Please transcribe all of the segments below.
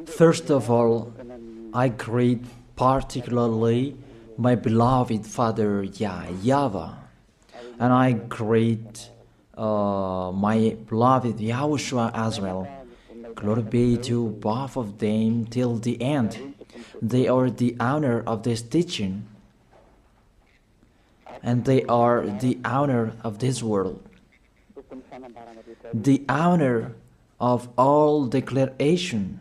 First of all, I greet particularly my beloved Father YAHVAH, and I greet my beloved YAHOSHUA as well. Glory be to both of them till the end. They are the honor of this teaching, and they are the honor of this world, the honor of all declaration.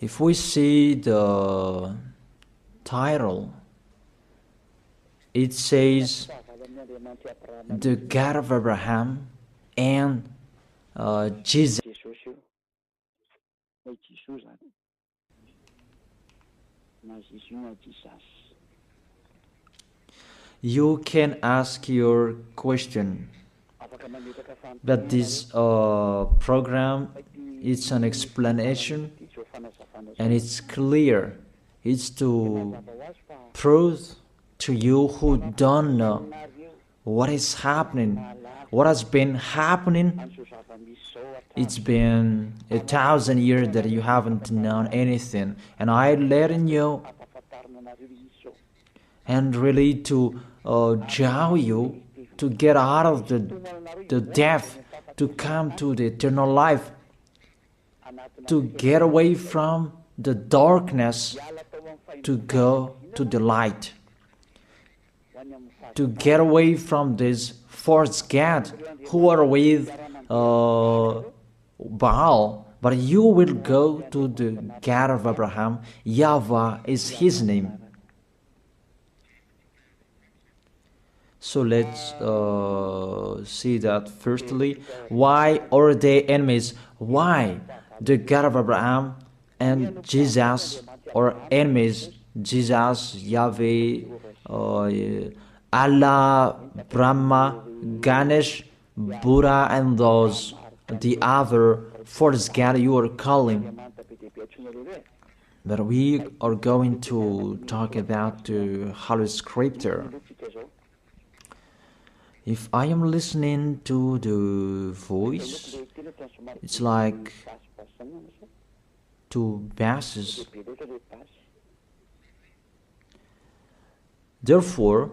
If we see the title, it says the God of Abraham and Jesus. You can ask your question, but this program, it's an explanation, and it's clear. It's to prove to you who don't know what is happening, what has been happening. It's been 1,000 years that you haven't known anything, and I'm letting you, and really to draw you to get out of the death, to come to the eternal life, to get away from the darkness, to go to the light, to get away from this false god who are with Baal, but you will go to the God of Abraham. YAHVAH is his name. So let's see that firstly. Why are they enemies? Why the God of Abraham and Jesus are enemies? Jesus, Yahweh, Allah, Brahma, Ganesh, Buddha, and those, the other false god you are calling. But we are going to talk about the Holy Scripture. If I am listening to the voice, it's like two basses. Therefore,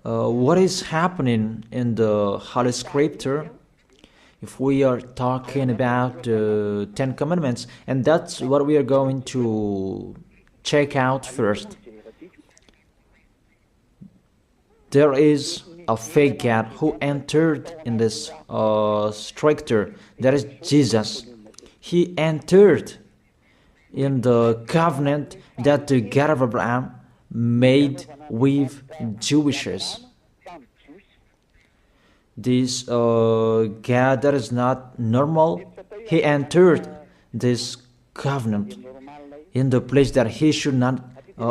what is happening in the Holy Scripture? If we are talking about the 10 Commandments, and that's what we are going to check out first. There is a fake God who entered in this Scripture. That is Jesus. He entered in the covenant that the God of Abraham made with Jewishes. This God that is not normal, he entered this covenant in the place that he should not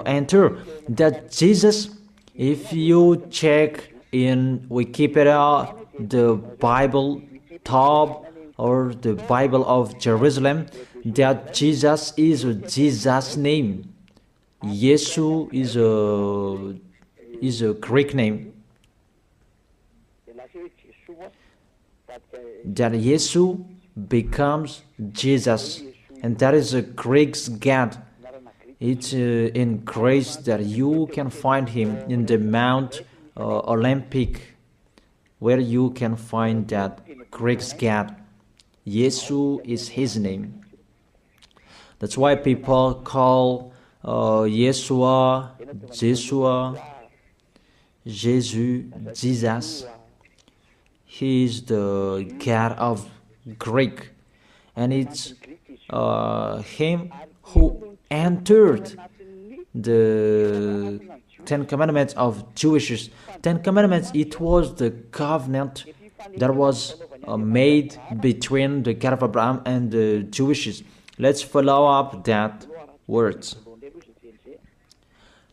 enter. That Jesus, if you check in Wikipedia, the Bible top or the Bible of Jerusalem, that Jesus is Jesus' name. Yesu is a Greek name. That Yesu becomes Jesus, and that is a Greek God. It's in Greece that you can find him in the Mount Olympic, where you can find that Greek God. Yesu is his name. That's why people call Yeshua, Jeshua, Jesus, Jesus. He is the God of Greek, and it's him who entered the 10 Commandments of Jewish. 10 Commandments, it was the covenant that was made between the God of Abraham and the Jewishes. Let's follow up that words.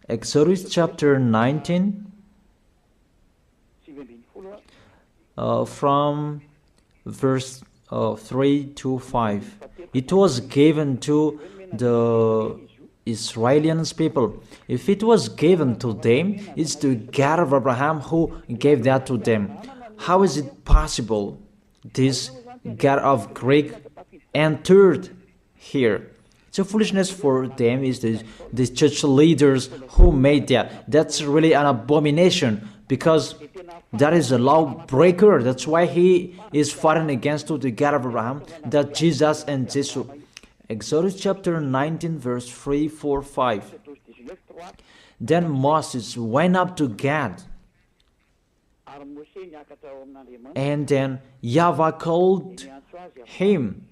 Exodus chapter 19, from verse 3 to 5. It was given to the Israeli people. If it was given to them, it's the God of Abraham who gave that to them. How is it possible this God of Greek entered here? It's a foolishness for them. Is the church leaders who made that. That's really an abomination, because that is a lawbreaker. That's why he is fighting against the God of Abraham, that Jesus and Jesus. Exodus chapter 19 verse 3, 4, 5. Then Moses went up to Gad, and then YAHVAH called him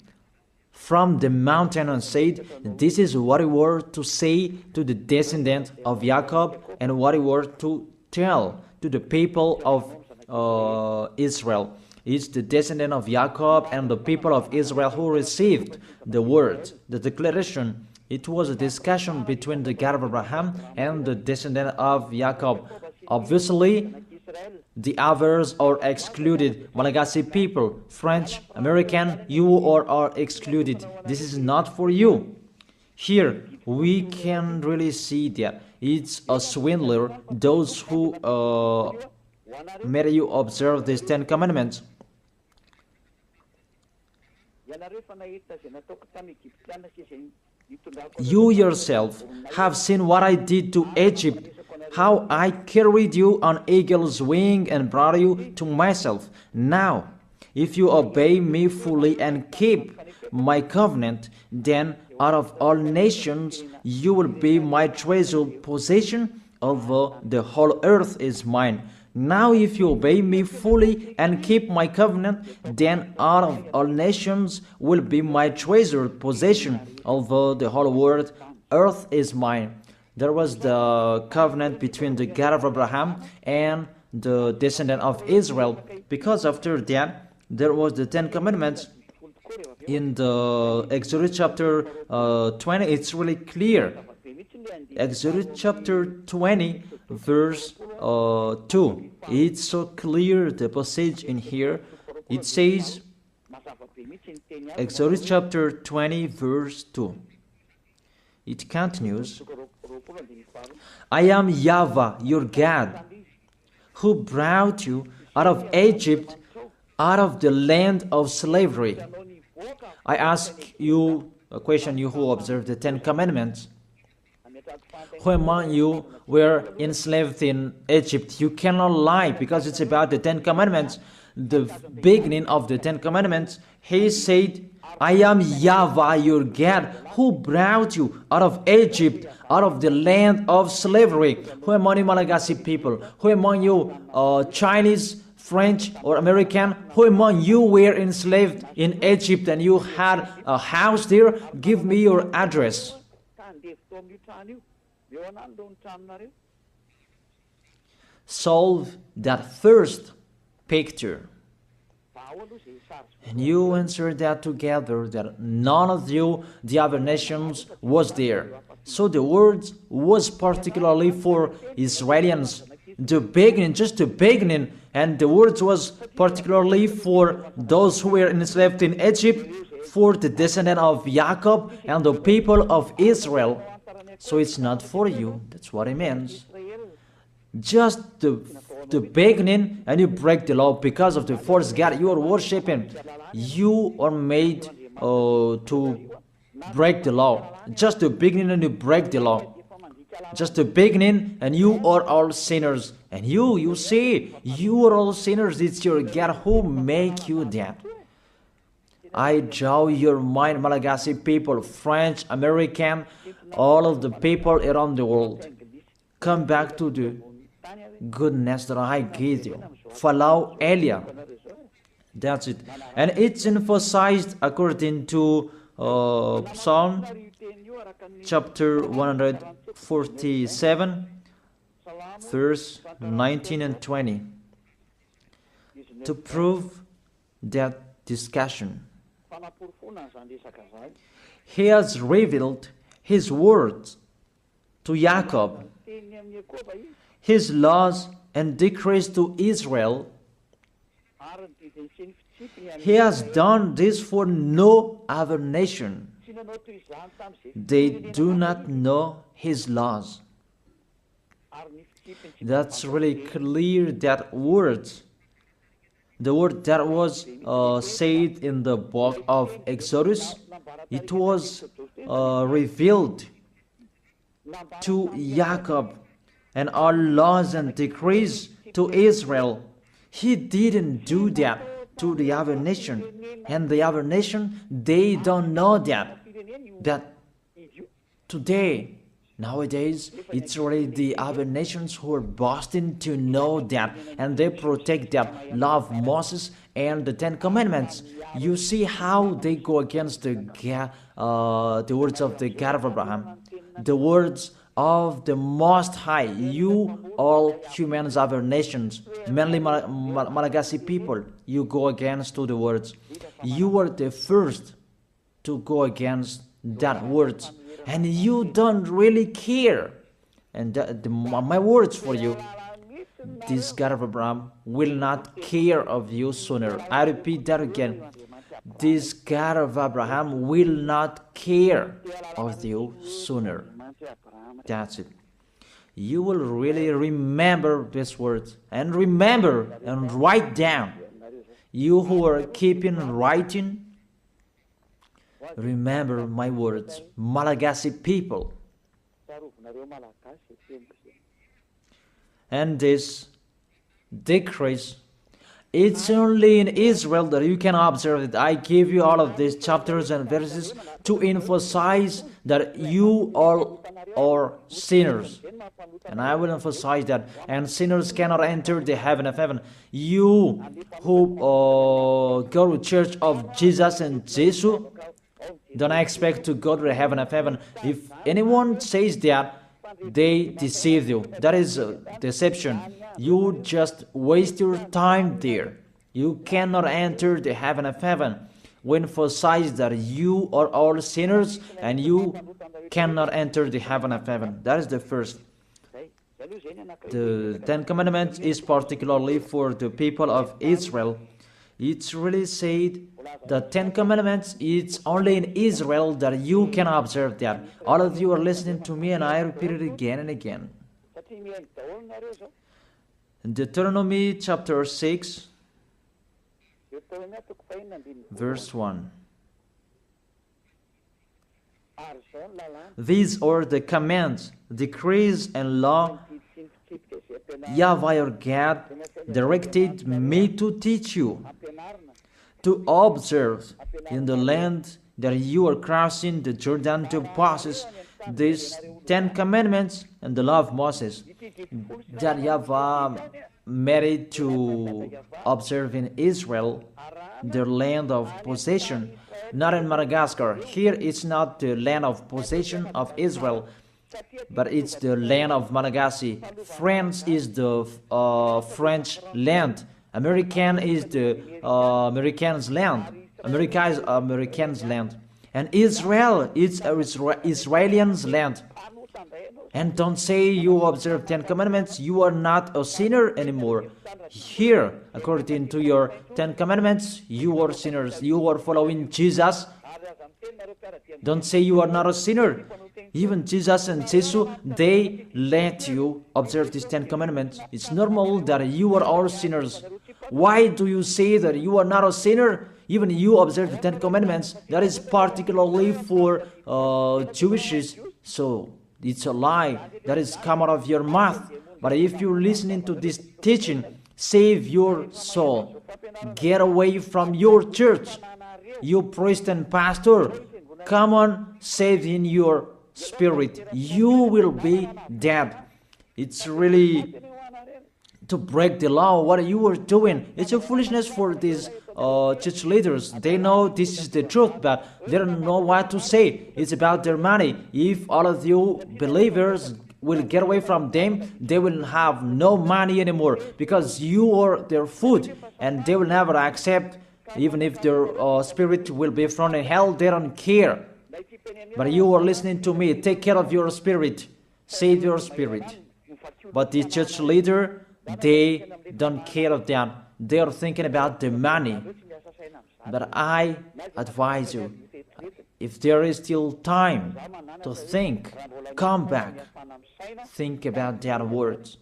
from the mountain and said, this is what you were to say to the descendant of Jacob, and what you were to tell to the people of Israel. It's the descendant of Jacob and the people of Israel who received the word, the declaration. It was a discussion between the God of Abraham and the descendant of Jacob. Obviously, the others are excluded. Malagasy people, French, American, you are excluded. This is not for you. Here, we can really see that it's a swindler, those who made you observe these 10 commandments. You yourself have seen what I did to Egypt, how I carried you on eagle's wing and brought you to myself. Now, if you obey me fully and keep my covenant, then out of all nations you will be my treasured possession, although the whole earth is mine. Now if you obey me fully and keep my covenant, then out of all nations will be my treasured possession, although the whole world, earth is mine. There was the covenant between the God of Abraham and the descendant of Israel, because after that there was the 10 commandments. In the Exodus chapter 20, it's really clear. Exodus chapter 20 verse 2. It's so clear, the passage in here. It says, Exodus chapter 20 verse 2. It continues, I am YAHVAH, your God, who brought you out of Egypt, out of the land of slavery. I ask you a question, you who observe the 10 commandments. Who among you were enslaved in Egypt? You cannot lie, because it's about the 10 commandments. The beginning of the 10 commandments, he said, I am YAHVAH, your God, who brought you out of Egypt, out of the land of slavery. Who among you Malagasy people? Who among you Chinese, French, or American? Who among you were enslaved in Egypt and you had a house there? Give me your address. Solve that first picture. And you answer that together, that none of you, the other nations, was there. So the word was particularly for Israelians. The beginning, just the beginning, and the word was particularly for those who were enslaved in Egypt, for the descendant of Jacob and the people of Israel. So it's not for you. That's what it means. Just the beginning, and you break the law because of the false god you are worshiping. You are made to break the law. Just the beginning, and you break the law. Just the beginning, and you are all sinners. And you see, you are all sinners. It's your God who make you that. I draw your mind, Malagasy people, French, American, all of the people around the world. Come back to the goodness that I gave you. Follow Elia. That's it. And it's emphasized according to Psalm chapter 147, verse 19 and 20. To prove that discussion, he has revealed his words to Jacob, his laws and decrees to Israel. He has done this for no other nation. They do not know His laws. That's really clear, that word. The word that was said in the book of Exodus, it was revealed to Jacob, and all laws and decrees to Israel. He didn't do that to the other nation, and the other nation, they don't know that today, nowadays, it's really the other nations who are boasting to know that, and they protect that, love Moses and the Ten Commandments. You see how they go against the words of the God of Abraham, the words of the Most High. You, all humans, other nations, mainly Malagasy people, you go against to the words. You were the first to go against that words, and you don't really care. And my words for you, this God of Abraham will not care of you sooner. I repeat that again. This God of Abraham will not care of you sooner. That's it. You will really remember these words, and remember and write down. You who are keeping writing, remember my words, Malagasy people. And this decrease, it's only in Israel that you can observe it. I give you all of these chapters and verses to emphasize that you all are sinners. And I will emphasize that. And sinners cannot enter the heaven of heaven. You who go to church of Jesus and Jesus, don't expect to go to the heaven of heaven. If anyone says that, they deceive you. That is deception. You just waste your time there. You cannot enter the heaven of heaven. We emphasize that you are all sinners and you cannot enter the heaven of heaven. That is the first. The Ten Commandments is particularly for the people of Israel. It's really said the Ten Commandments, it's only in Israel that you can observe that. All of you are listening to me and I repeat it again and again. In Deuteronomy chapter 6, verse 1. These are the commands, decrees, and law YAHVAH your God directed me to teach you, to observe in the land that you are crossing the Jordan to possess these 10 commandments and the law of Moses, that YAHVAH made it to observe in Israel, their land of possession, not in Madagascar. Here it's not the land of possession of Israel, but it's the land of Malagasy. France is the French land. American is the Americans' land. America is Americans' land. And Israel is Israelians' land. And don't say you observe 10 commandments, you are not a sinner anymore. Here, according to your 10 commandments, you are sinners. You are following Jesus. Don't say you are not a sinner. Even Jesus and Jesus, they let you observe these 10 commandments. It's normal that you are all sinners. Why do you say that you are not a sinner? Even you observe the 10 commandments. That is particularly for Jewishes. So it's a lie that is come out of your mouth. But if you're listening to this teaching, save your soul. Get away from your church. You priest and pastor, come on, save in your spirit. You will be dead. It's really to break the law. What you are doing, it's a foolishness for these church leaders. They know this is the truth, but they don't know what to say. It's about their money. If all of you believers will get away from them, they will have no money anymore, because you are their food, and they will never accept. Even if their spirit will be thrown in hell, they don't care. But you are listening to me. Take care of your spirit. Save your spirit. But the church leader, they don't care of that. They are thinking about the money. But I advise you, If there is still time to think, come back, think about that words.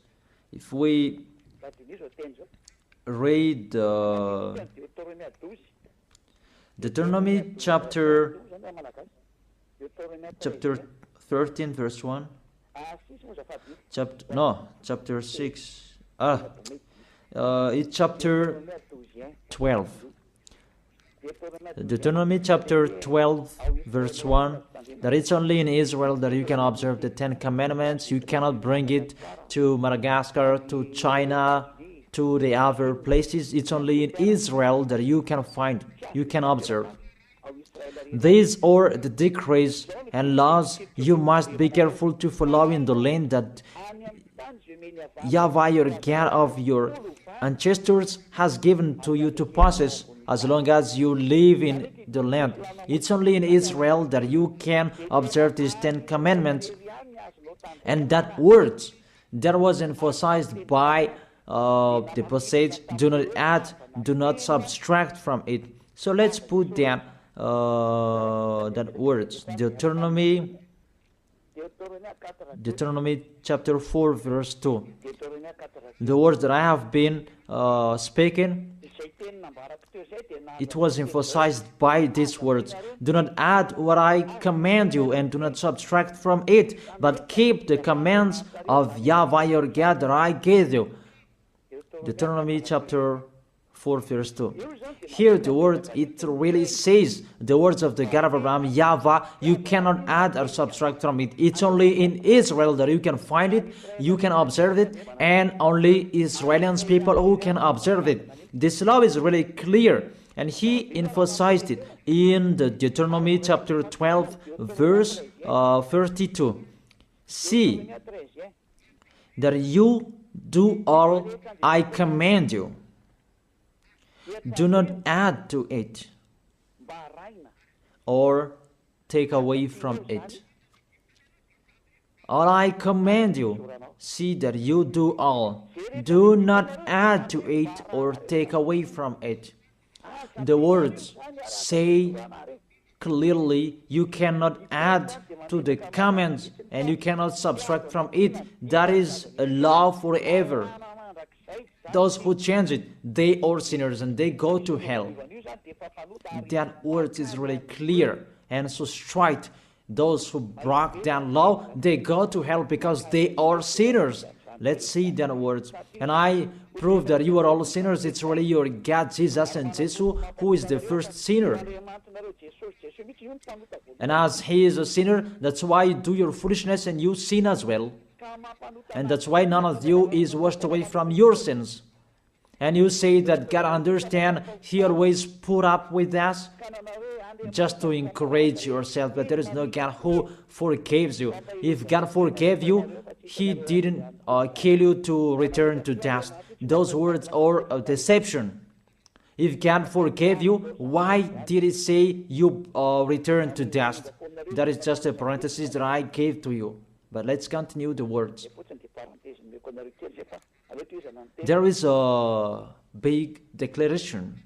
If we read Deuteronomy chapter 13 verse 1, chapter 6, it's chapter 12. Deuteronomy chapter 12 verse 1, that it's only in Israel that you can observe the 10 commandments. You cannot bring it to Madagascar, to China, to the other places. It's only in Israel that you can find, you can observe. These are the decrees and laws you must be careful to follow in the land that YAHVAH, your God of your ancestors, has given to you to possess as long as you live in the land. It's only in Israel that you can observe these 10 commandments. And that word that was emphasized by the passage, do not add, do not subtract from it. So let's put that words, Deuteronomy chapter 4 verse 2. The words that I have been speaking, it was emphasized by these words. Do not add what I command you, and do not subtract from it, but keep the commands of YAHVAH your God that I gave you. Deuteronomy chapter 4 verse 2. Here the word, it really says the words of the God of Abraham, YAHVAH, you cannot add or subtract from it. It's only in Israel that you can find it, you can observe it, and only Israelians people who can observe it. This law is really clear, and he emphasized it in the Deuteronomy chapter 12 verse 32. See that you do all I command you. Do not add to it or take away from it. All I command you, see that you do all. Do not add to it or take away from it. The words say clearly you cannot add to the commands and you cannot subtract from it. That is a law forever. Those who change it, they are sinners and they go to hell. That word is really clear and so straight. Those who broke that law, they go to hell because they are sinners. Let's see that words. And I prove that you are all sinners. It's really your God, Jesus and Jesus, who is the first sinner. And as he is a sinner, that's why you do your foolishness and you sin as well. And that's why none of you is washed away from your sins. And you say that God understands, he always put up with us, just to encourage yourself, but there is no God who forgives you. If God forgave you, he didn't kill you to return to dust. Those words are a deception. If God forgave you, why did he say you return to dust? That is just a parenthesis that I gave to you. But let's continue the words. There is a big declaration.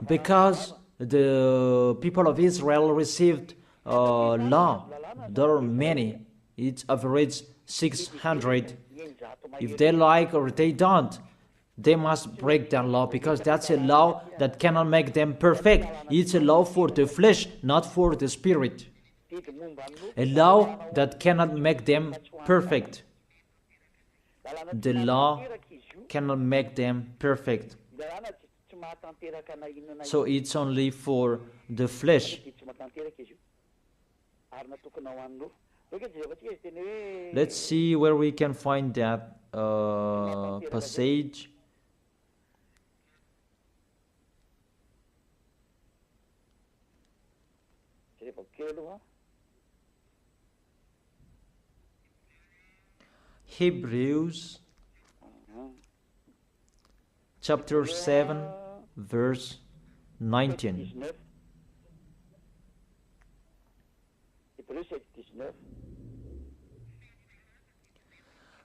Because the people of Israel received law, there are many. It's average 600. If they like or they don't, they must break that law, because that's a law that cannot make them perfect. It's a law for the flesh, not for the spirit. A law that cannot make them perfect. The law cannot make them perfect. So it's only for the flesh. Let's see where we can find that passage. Hebrews chapter 7 verse 19.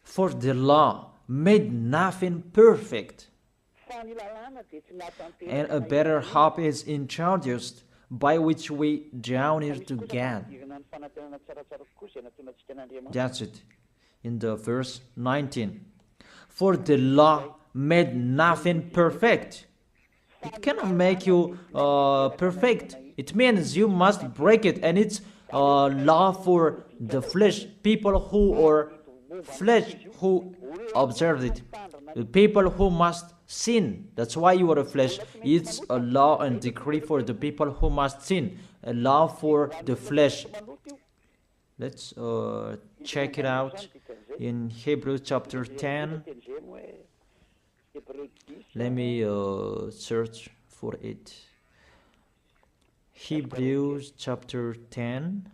For the law made nothing perfect, and a better hope is introduced by which we draw near to God. That's it. In the verse 19. For the law made nothing perfect. It cannot make you perfect. It means you must break it, and it's law for the flesh. People who are flesh who observe it. The people who must sin. That's why you are a flesh. It's a law and decree for the people who must sin. A law for the flesh. Let's check it out in Hebrews chapter 10. Let me search for it. Hebrews chapter 10.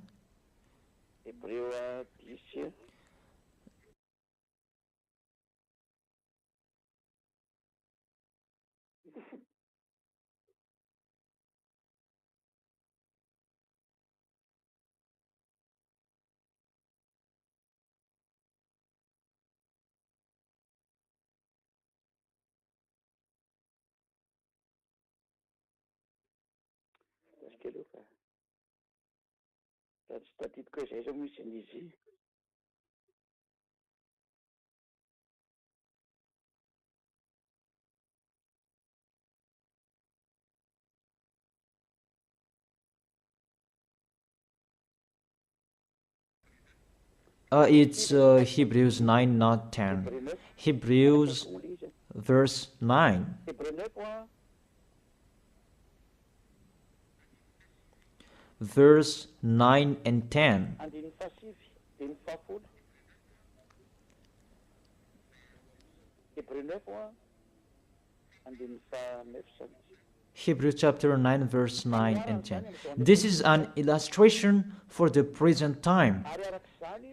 It's Hebrews 9, not 10. Hebrews verse 9. Verse 9 and 10. Hebrews chapter 9, verse 9 and 10. This is an illustration for the present time,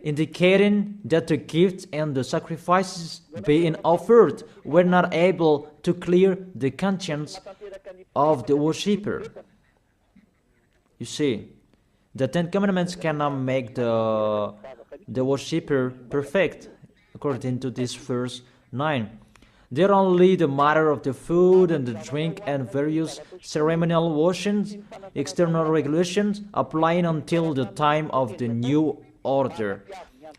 indicating that the gifts and the sacrifices being offered were not able to clear the conscience of the worshipper. You see, the Ten Commandments cannot make the worshipper perfect, according to this verse 9. They're only the matter of the food and the drink and various ceremonial washings, external regulations applying until the time of the new order.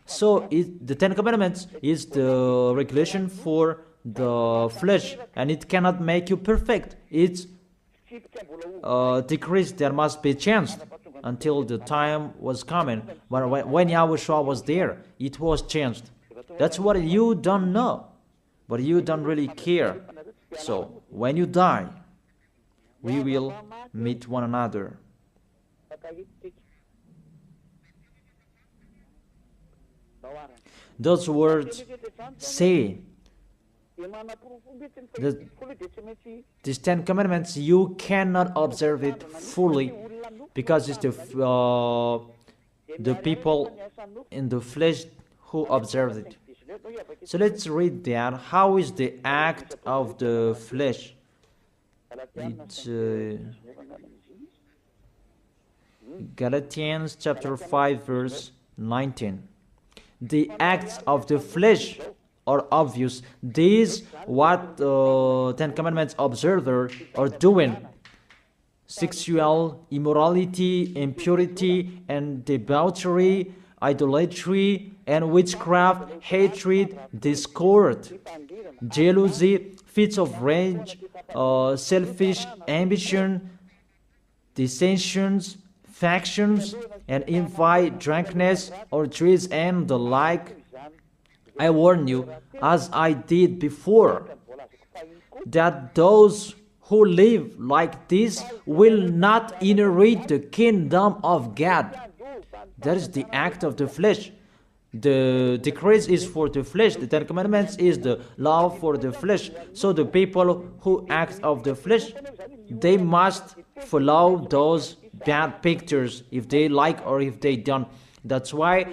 So the Ten Commandments is the regulation for the flesh, and it cannot make you perfect. It's decrease that must be changed until the time was coming. But when YAHVAH was there, it was changed. That's what you don't know. But you don't really care. So, when you die, we will meet one another. Those words say that these Ten Commandments, you cannot observe it fully because it's the people in the flesh who observe it. So let's read that. How is the act of the flesh? It's Galatians chapter 5 verse 19. The acts of the flesh are obvious. These what Ten Commandments observers are doing. Sexual immorality, impurity, and debauchery, idolatry, and witchcraft, hatred, discord, jealousy, fits of rage, selfish ambition, dissensions, factions, and envy, drunkenness, orgies, and the like. I warn you, as I did before, that those who live like this will not inherit the kingdom of God. That is the act of the flesh. The decrease is for the flesh. The Ten Commandments is the law for the flesh. So the people who act of the flesh, they must follow those bad pictures if they like or if they don't. That's why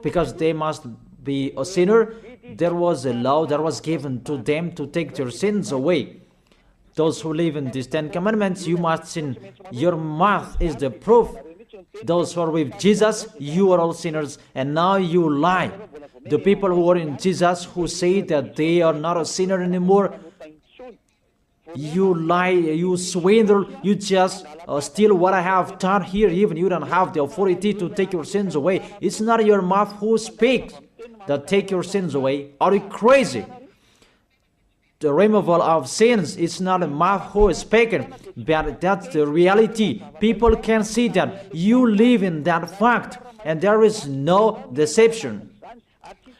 because they must be a sinner, there was a law that was given to them to take their sins away. Those who live in these Ten Commandments, you must sin. Your mouth is the proof. Those who are with Jesus, you are all sinners, and now you lie. The people who are in Jesus, who say that they are not a sinner anymore, You lie, you swindle, you just steal what I have done here. Even you don't have the authority to take your sins away. It's not your mouth who speaks that take your sins away. Are you crazy? The removal of sins is not a mouth who is speaking, but that's the reality. People can see that you live in that fact, and there is no deception.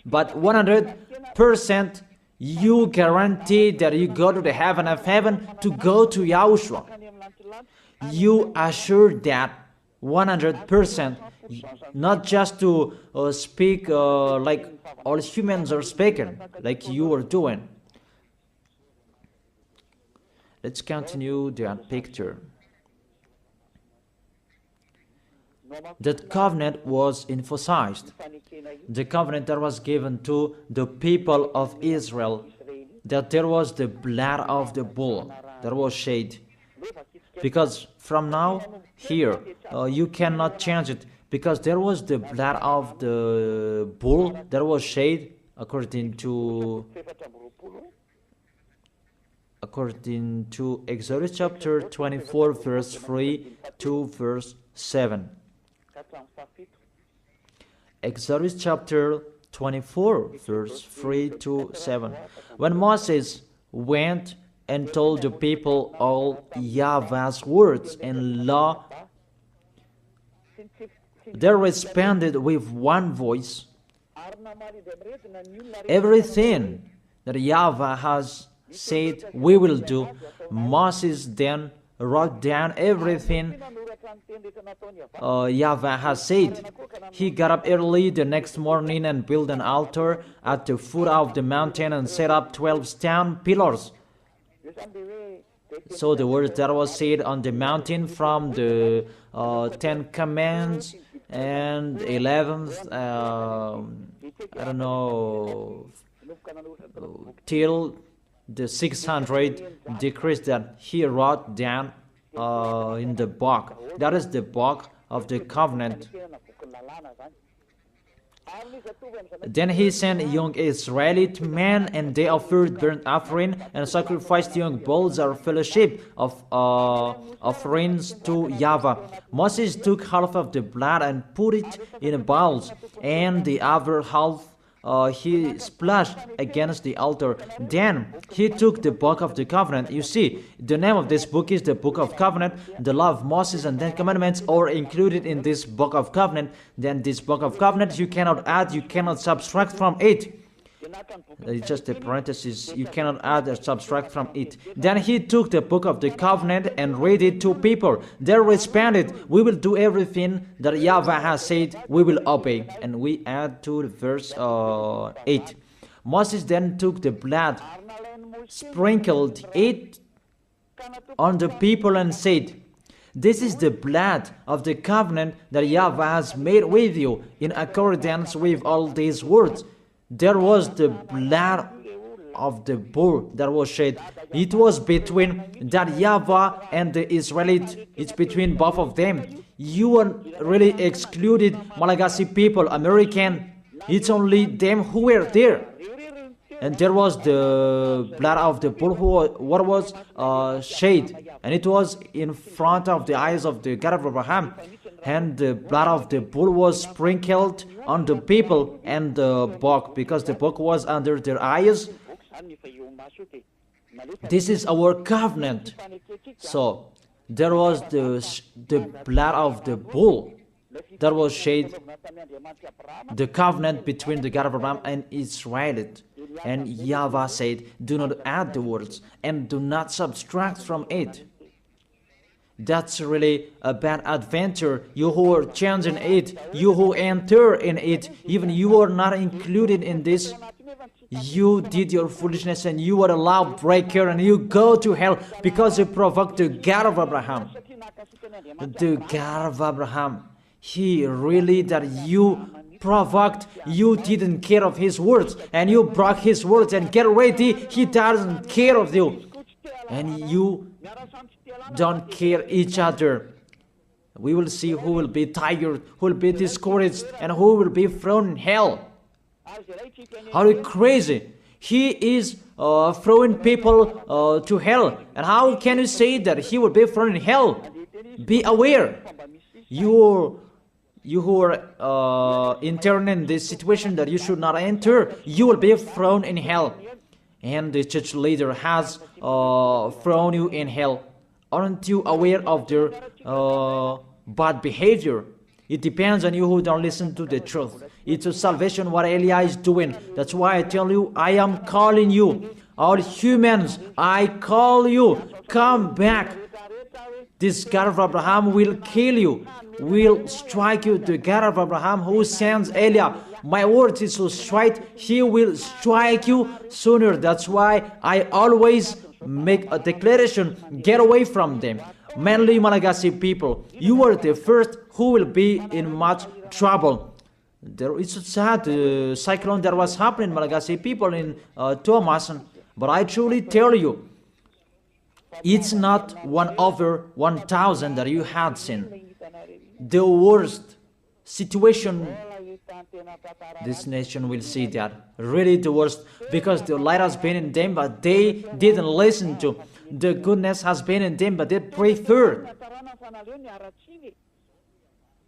But 100%, you guarantee that you go to the heaven of heaven to go to Yahushua. You assure that 100%, not just to speak like all humans are speaking, like you are doing. Let's continue that picture. That covenant was emphasized. The covenant that was given to the people of Israel, that there was the blood of the bull that was shed. Because from now, here, you cannot change it, because there was the blood of the bull that was shed according to Exodus chapter 24, verse 3 to verse 7. Exodus chapter 24, verse 3 to 7. When Moses went and told the people all YAHVAH's words and law, they responded with one voice. Everything that YAHVAH has said we will do. Moses then wrote down everything YAHVAH has said. He got up early the next morning and built an altar at the foot of the mountain and set up 12 stone pillars. So the words that was said on the mountain from the 10 Commandments and 11th, I don't know, till the 600 decrees that he wrote down in the book. That is the book of the covenant. Then he sent young Israelite men, and they offered burnt offering and sacrificed young bulls or fellowship of offerings to YAHVAH. Moses took half of the blood and put it in bowls, and the other half he splashed against the altar. Then he took the book of the covenant. You see, the name of this book is the book of covenant. The law of Moses and 10 commandments are included in this book of covenant. Then this book of covenant, you cannot add, you cannot subtract from it. It's just a parenthesis. You cannot add or subtract from it. Then he took the book of the covenant and read it to people. They responded, we will do everything that YAHVAH has said, we will obey. And we add to verse 8. Moses then took the blood, sprinkled it on the people and said, this is the blood of the covenant that YAHVAH has made with you in accordance with all these words. There was the blood of the bull that was shed. It was between that YAHVAH and the Israelite. It's between both of them. You are really excluded, Malagasy people, American. It's only them who were there. And there was the blood of the bull what was shed. And it was in front of the eyes of the God of Abraham. And the blood of the bull was sprinkled on the people and the book, because the book was under their eyes. This is our covenant. So there was the blood of the bull that was shed, the covenant between the God of Abraham and Israel. And YAHVAH said, do not add the words and do not subtract from it. That's really a bad adventure. You who are changing it, you who enter in it, even you are not included in this. You did your foolishness and you are a lawbreaker and you go to hell because you provoked the God of Abraham. The God of Abraham, he really that you provoked, you didn't care of his words and you broke his words, and get ready, he doesn't care of you. And you don't care each other. We will see who will be tired, who will be discouraged, and who will be thrown in hell. Are you crazy? He is throwing people to hell. And how can you say that he will be thrown in hell? Be aware. You who are intern in this situation that you should not enter, you will be thrown in hell. And the church leader has thrown you in hell. Aren't you aware of their bad behavior? It depends on you who don't listen to the truth. It's a salvation what Elijah is doing. That's why I tell you, I am calling you. All humans, I call you. Come back. This God of Abraham will kill you, will strike you. The God of Abraham who sends Elijah, my word is so straight, he will strike you sooner. That's why I always make a declaration, get away from them. Mainly Malagasy people, you are the first who will be in much trouble. There is a sad cyclone that was happening in Malagasy people in Thomas, but I truly tell you, it's not 1/1000 that you had seen. The worst situation, this nation will see that. Really the worst, because the light has been in them, but they didn't listen to. The goodness has been in them, but they preferred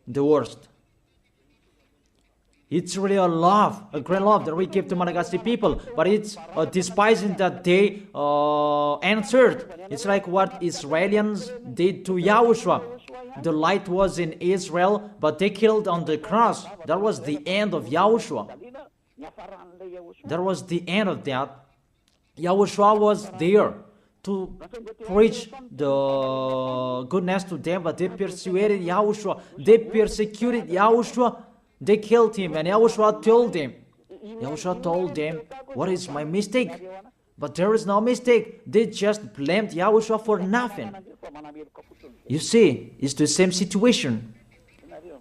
the worst. It's really a love, a great love that we give to Malagasy people, but it's despising that they answered. It's like what Israelis did to Yahushua. The light was in Israel, but they killed on the cross. That was the end of Yahushua. That was the end of that. Yahushua was there to preach the goodness to them, but they persuaded Yahushua. They persecuted Yahushua. They killed him, and Yahushua told them. Yahushua told them, what is my mistake? But there is no mistake. They just blamed Yahushua for nothing. You see, it's the same situation.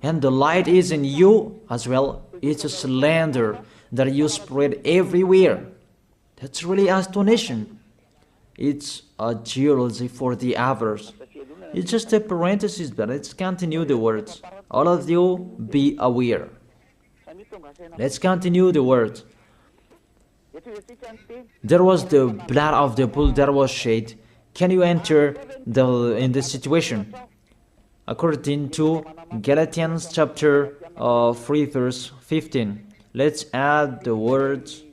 And the light is in you as well. It's a slander that you spread everywhere. That's really astonishing. It's a jealousy for the others. It's just a parenthesis, but let's continue the words. All of you, be aware. Let's continue the words. There was the blood of the bull that was shed. Can you enter in this situation? According to Galatians chapter 3 verse 15. Let's add the words.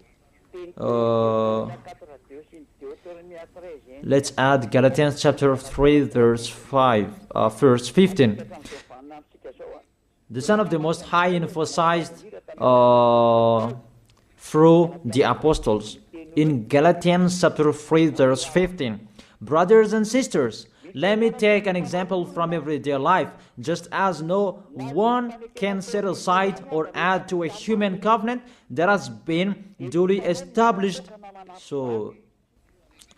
Let's add Galatians chapter 3 verse 15. The Son of the Most High emphasized through the apostles in Galatians chapter 3 verse 15. Brothers and sisters, let me take an example from everyday life. Just as no one can set aside or add to a human covenant that has been duly established, so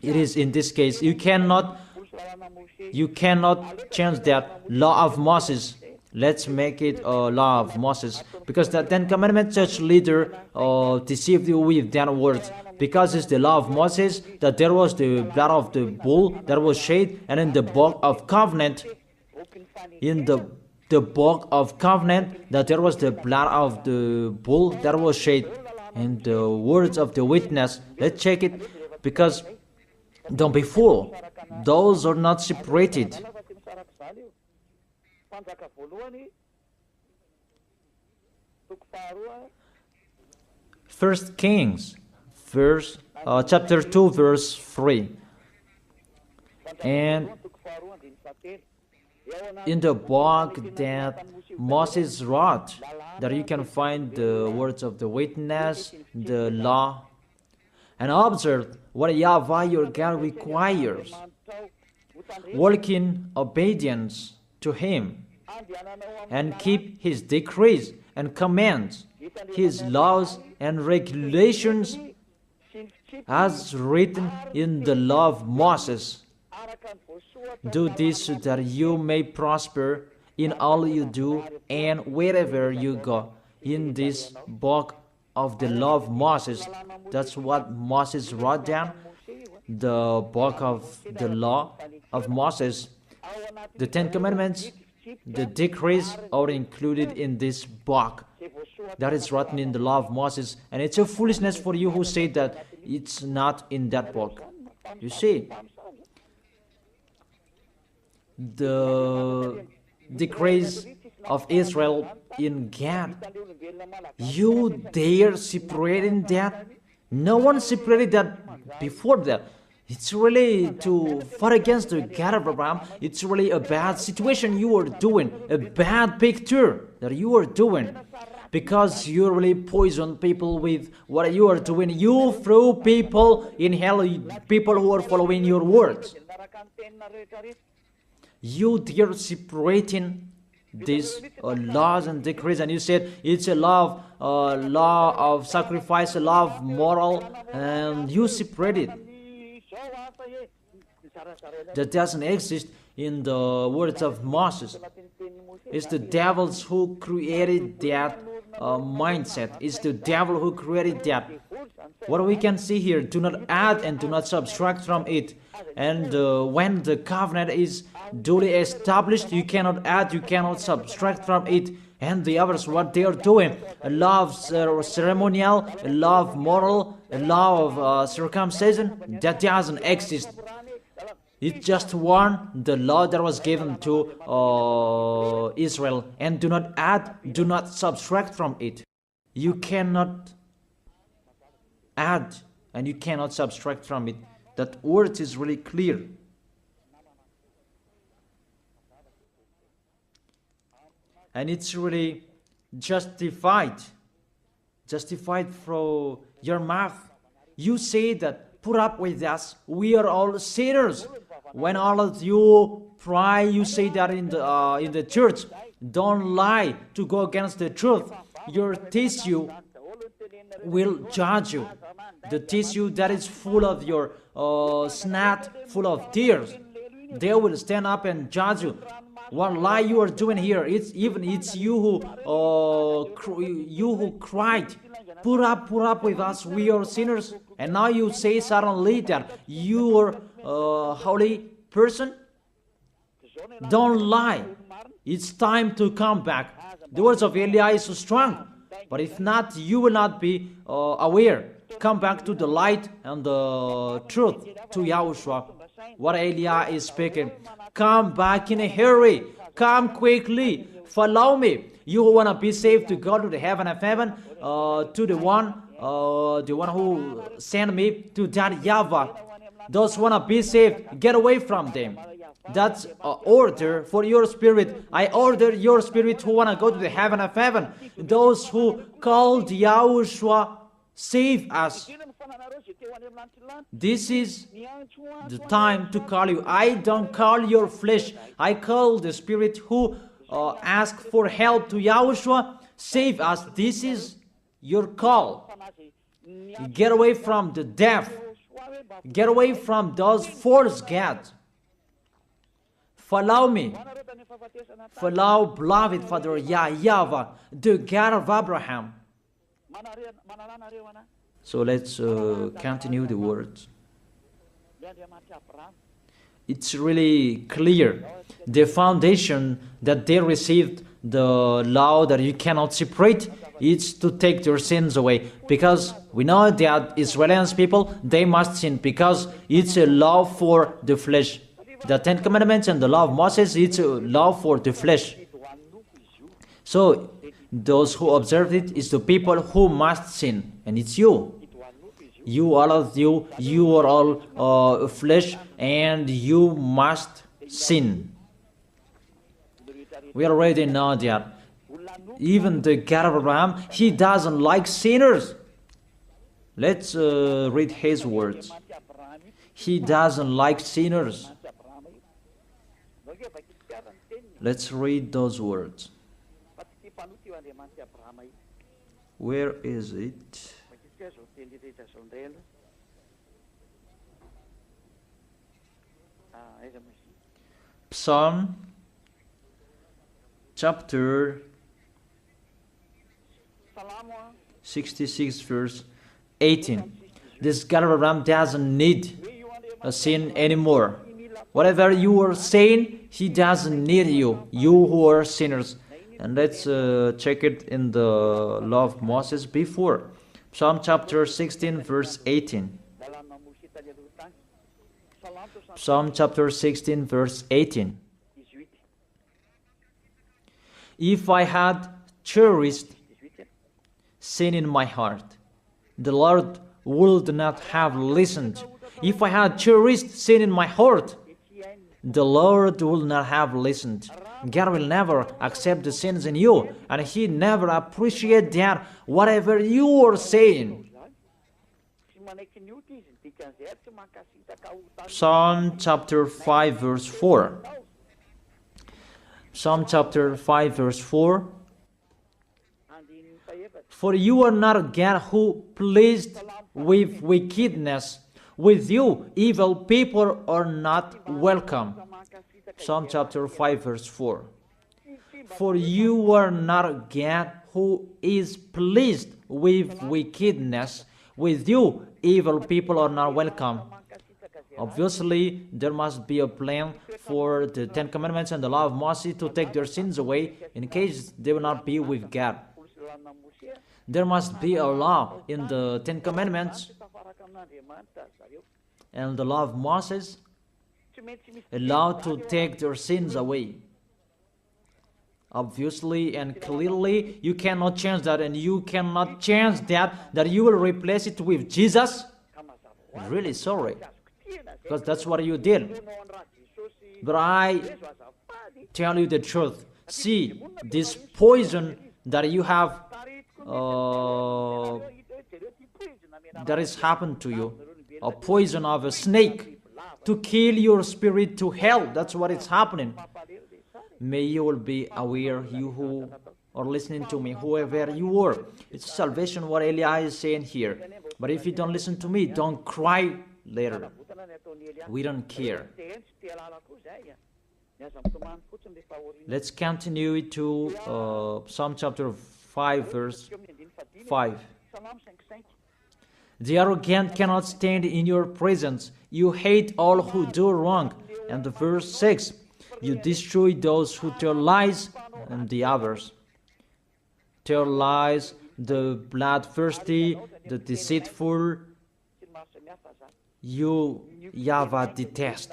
it is in this case, you cannot change that law of Moses. Let's make it a law of Moses, because the Ten Commandments church leader deceived you with their words. Because it's the law of Moses that there was the blood of the bull that was shed, and in the book of covenant, in the book of covenant, that there was the blood of the bull that was shed, and the words of the witness. Let's check it, because don't be fooled. Those are not separated. First Kings, chapter 2, verse 3. And in the book that Moses wrote, that you can find the words of the witness, the law, and observe what YAHVAH your God requires. Walk in obedience to Him, and keep His decrees and commands, His laws and regulations, as written in the law of Moses. Do this so that you may prosper in all you do and wherever you go. In this book of the law of Moses, that's what Moses wrote down, the book of the law of Moses. The Ten Commandments, the decrees are included in this book that is written in the law of Moses. And it's a foolishness for you who say that it's not in that book. You see, the decrees of Israel in Gad, you dare separating that? No one separated that before that. It's really to fight against the God of Abraham. It's really a bad situation you are doing, a bad picture that you are doing, because you really poison people with what you are doing. You throw people in hell, people who are following your words. You dare separating these laws and decrees, and you said it's a law of sacrifice, a law of moral, and you separate it. That doesn't exist in the words of Moses. It's the devils who created that mindset. It's the devil who created that. What we can see here, do not add and do not subtract from it. And when the covenant is duly established, you cannot add, you cannot subtract from it. And the others, what they are doing, a law of ceremonial, a law of moral, a law of circumcision, that doesn't exist. It's just one, the law that was given to Israel. And do not add, do not subtract from it. You cannot add and you cannot subtract from it. That word is really clear. And it's really justified from your mouth. You say that, put up with us, we are all sinners. When all of you pray, you say that in the church. Don't lie to go against the truth. Your tissue will judge you. The tissue that is full of your snot, full of tears, they will stand up and judge you. What lie you are doing here? It's you who cried. Put up with us. We are sinners. And now you say suddenly that you are a holy person. Don't lie. It's time to come back. The words of Eli is so strong. But if not, you will not be aware. Come back to the light and the truth, to Yahushua. What Eli is speaking. Come back in a hurry. Come quickly. Follow me. You who want to be saved, to go to the heaven of heaven, to the one who sent me, to that YAHVAH. Those who want to be saved, get away from them. That's an order for your spirit. I order your spirit who want to go to the heaven of heaven. Those who called Yahushua, save us. This is the time to call you. I don't call your flesh. I call the spirit who ask for help to Yahushua. Save us. This is your call. Get away from the deaf. Get away from those false gods. Follow me. Follow beloved Father YAHVAH, the God of Abraham. So let's continue the words. It's really clear. The foundation that they received, the law that you cannot separate, it's to take their sins away. Because we know that Israeli people, they must sin because it's a law for the flesh. The Ten Commandments and the law of Moses, it's a law for the flesh. So those who observe it is the people who must sin, and it's you. You, all of you, you are all flesh, and you must sin. We already know that. Even the God of Abraham, he doesn't like sinners. Let's read his words. He doesn't like sinners. Let's read those words. Where is it? Psalm chapter 66 verse 18. This God of Abraham doesn't need a sin anymore. Whatever you are saying, he doesn't need you. You who are sinners. And let's check it in the law of Moses before. Psalm chapter 16, verse 18. Psalm chapter 16, verse 18. If I had cherished sin in my heart, the Lord would not have listened. If I had cherished sin in my heart, the Lord will not have listened. God will never accept the sins in you, and He never appreciates that whatever you are saying. Psalm chapter 5, verse 4. Psalm chapter 5, verse 4. For you are not a God who pleased with wickedness. With you, evil people are not welcome. Psalm chapter 5, verse 4. For you are not a God who is pleased with wickedness. With you, evil people are not welcome. Obviously, there must be a plan for the Ten Commandments and the law of Moses to take their sins away in case they will not be with God. There must be a law in the Ten Commandments and the law of Moses, a law to take their sins away. Obviously and clearly, you cannot change that, and you cannot change that you will replace it with Jesus. Really sorry, because that's what you did. But I tell you the truth. See, this poison that you have, that has happened to you, a poison of a snake to kill your spirit to hell. That's what is happening. May you will be aware, you who are listening to me, whoever you are. It's salvation what Eli is saying here. But if you don't listen to me, don't cry later. We don't care. Let's continue to Psalm chapter 5, verse 5. The arrogant cannot stand in your presence. You hate all who do wrong. And the verse 6. You destroy those who tell lies, and the others. Tell lies, the bloodthirsty, the deceitful. You, YAHVAH, detest.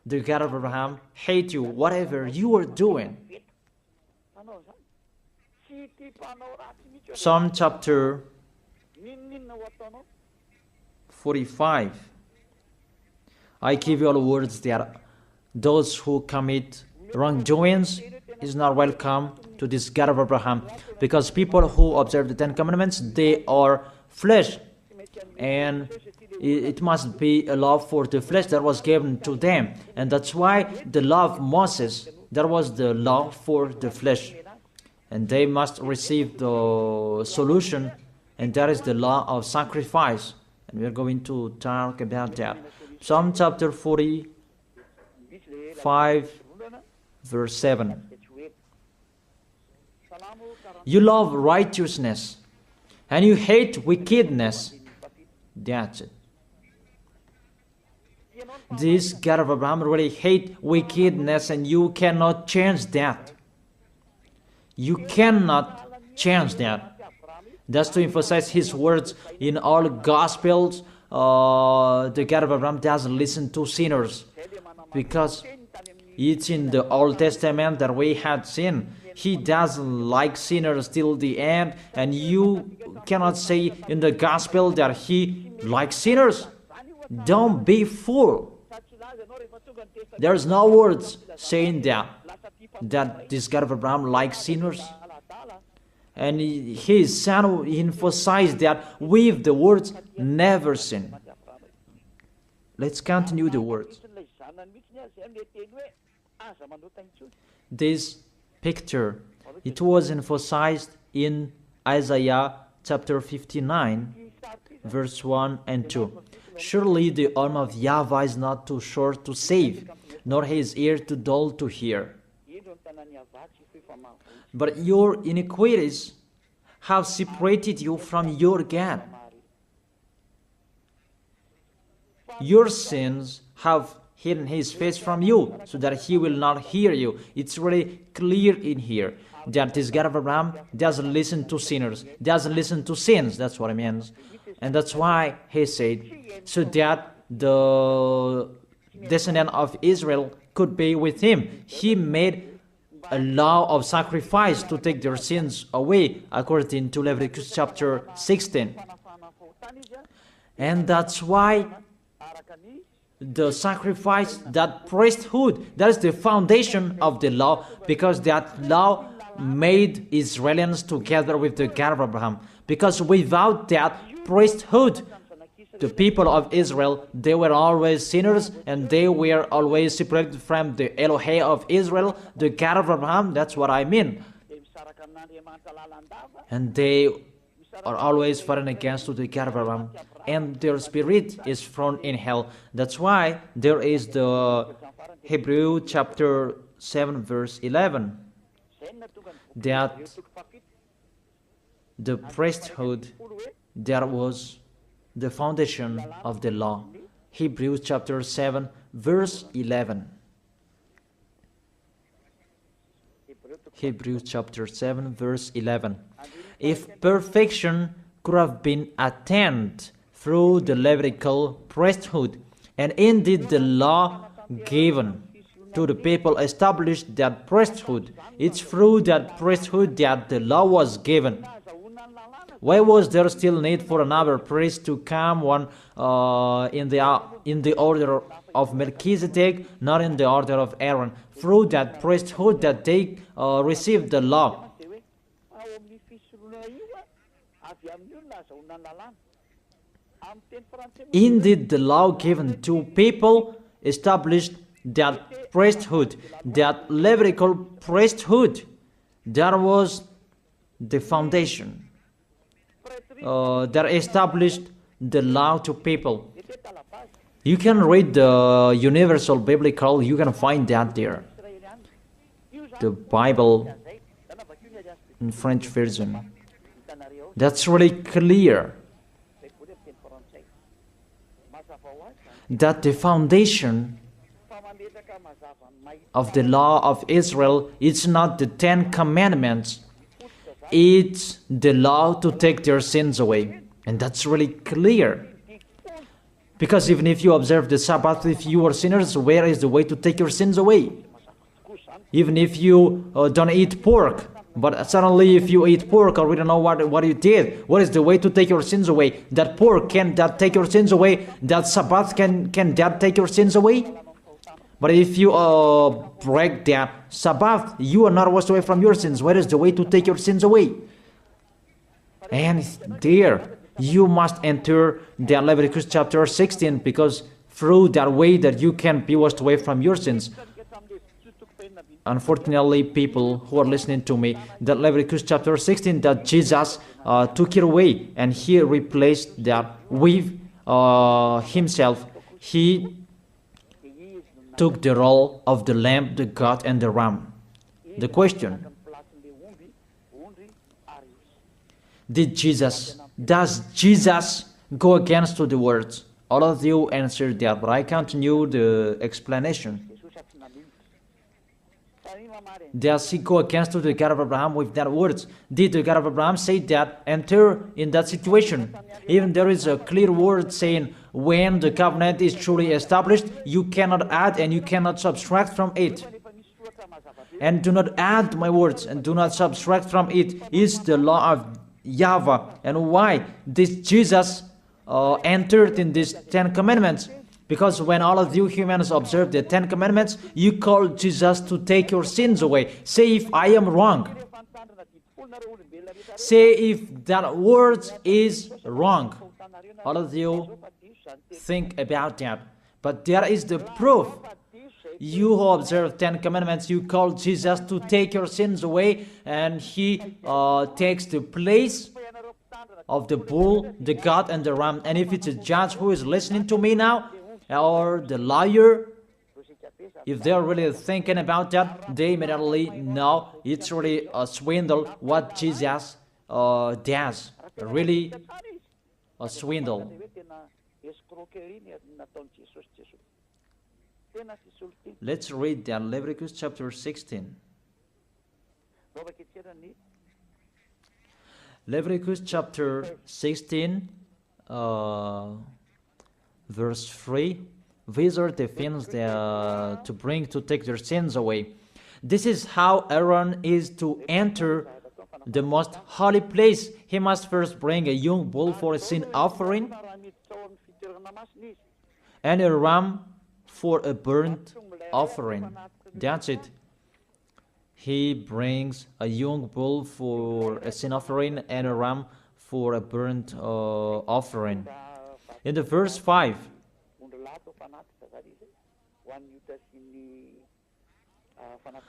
The God of Abraham hate you, whatever you are doing. Psalm chapter 45. I give you all words that those who commit wrongdoings is not welcome to this God of Abraham, because people who observe the Ten Commandments, they are flesh, and it must be a law for the flesh that was given to them, and that's why the law of Moses, that was the law for the flesh, and they must receive the solution, and that is the law of sacrifice, and we are going to talk about that. Psalm chapter 45, verse 7. You love righteousness, and you hate wickedness. That's it. This God of Abraham really hate wickedness, and you cannot change that. You cannot change that. That's to emphasize his words in all Gospels. The God of Abraham doesn't listen to sinners, because it's in the Old Testament that we had seen. He doesn't like sinners till the end, and you cannot say in the Gospel that he likes sinners. Don't be fool. There's no words saying that this God of Abraham likes sinners. And his son emphasized that with the words, never sin. Let's continue the words. This picture, it was emphasized in Isaiah chapter 59, verse 1 and 2. Surely the arm of YAHVAH is not too short to save, nor his ear too dull to hear. But your iniquities have separated you from your God. Your sins have hidden his face from you, so that he will not hear you. It's really clear in here. that this God of Abraham doesn't listen to sinners, doesn't listen to sins. That's what it means. And that's why he said, so that the descendant of Israel could be with him. He made a law of sacrifice to take their sins away, according to Leviticus chapter 16. And that's why the sacrifice, that priesthood, that is the foundation of the law, because that law made Israelians together with the God of Abraham. Because without that priesthood, the people of Israel, they were always sinners, and they were always separated from the Elohim of Israel, the God of Abraham. That's what I mean. And they are always fighting against the God of Abraham, and their spirit is thrown in hell. That's why there is the Hebrew chapter 7 verse 11, that the priesthood, that was the foundation of the law. Hebrews chapter 7 verse 11. Hebrews chapter 7 verse 11. If perfection could have been attained through the Levitical priesthood, and indeed the law given to the people established that priesthood, it's through that priesthood that the law was given. Why was there still need for another priest to come, one in the order of Melchizedek, not in the order of Aaron? Through that priesthood that they received the law. Indeed, the law given to people established that priesthood, that Levitical priesthood. That was the foundation that established the law to people. You can read the Universal Biblical, you can find that there. The Bible in French version. That's really clear. That the foundation of the law of Israel is not the 10 commandments, it's the law to take their sins away. And that's really clear. Because even if you observe the Sabbath, if you are sinners, where is the way to take your sins away? Even if you don't eat pork, but suddenly if you eat pork, or we don't know what you did, what is the way to take your sins away? That pork, can that take your sins away? That Sabbath, can that take your sins away? But if you break that Sabbath, you are not washed away from your sins. Where is the way to take your sins away? And there, you must enter the Leviticus chapter 16, because through that way that you can be washed away from your sins. Unfortunately, people who are listening to me, that Leviticus chapter 16, that Jesus took it away, and he replaced that with himself. He took the role of the lamb, the goat, and the ram. The question: does Jesus go against the words? All of you answered that, but I continue the explanation. Does he go against the God of Abraham with that words? Did the God of Abraham say that enter in that situation? Even there is a clear word saying when the covenant is truly established, you cannot add and you cannot subtract from it. And do not add my words and do not subtract from it is the law of YAHVAH. And why this Jesus entered in these 10 commandments? Because when all of you humans observe the 10 commandments, you call Jesus to take your sins away. Say if I am wrong. Say if that word is wrong. All of you think about that. But there is the proof. You who observe 10 commandments, you call Jesus to take your sins away, and he takes the place of the bull, the goat, and the ram. And if it's a judge who is listening to me now, or the lawyer, if they're really thinking about that, they immediately know it's really a swindle what Jesus does. Really a swindle. Let's read that Leviticus chapter 16. Leviticus chapter 16, verse 3. These are the things that, to take their sins away. This is how Aaron is to enter the most holy place. He must first bring a young bull for a sin offering and a ram for a burnt offering. That's it. He brings a young bull for a sin offering and a ram for a burnt offering. In the verse 5,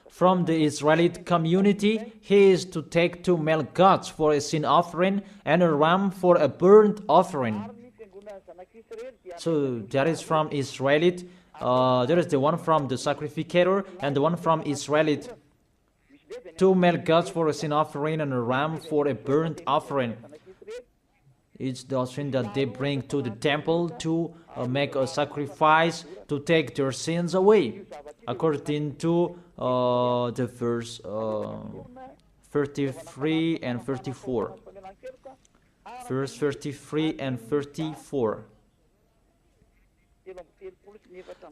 from the Israelite community, he is to take 2 male goats for a sin offering and a ram for a burnt offering. So that is from Israelite. There is the one from the sacrificator and the one from Israelite. 2 male goats for a sin offering and a ram for a burnt offering. It's the offering that they bring to the temple to make a sacrifice to take their sins away, according to the verse 33 and 34. Verse 33 and 34.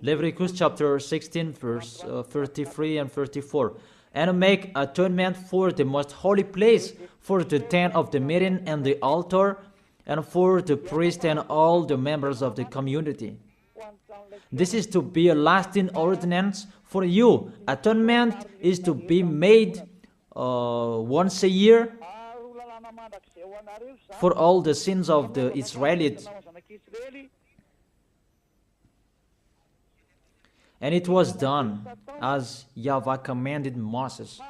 Leviticus chapter 16, verse 33 and 34. And make atonement for the most holy place, for the tent of the meeting and the altar, and for the priest and all the members of the community. This is to be a lasting ordinance for you. Atonement is to be made once a year for all the sins of the Israelites. And it was done as YAHVAH commanded Moses.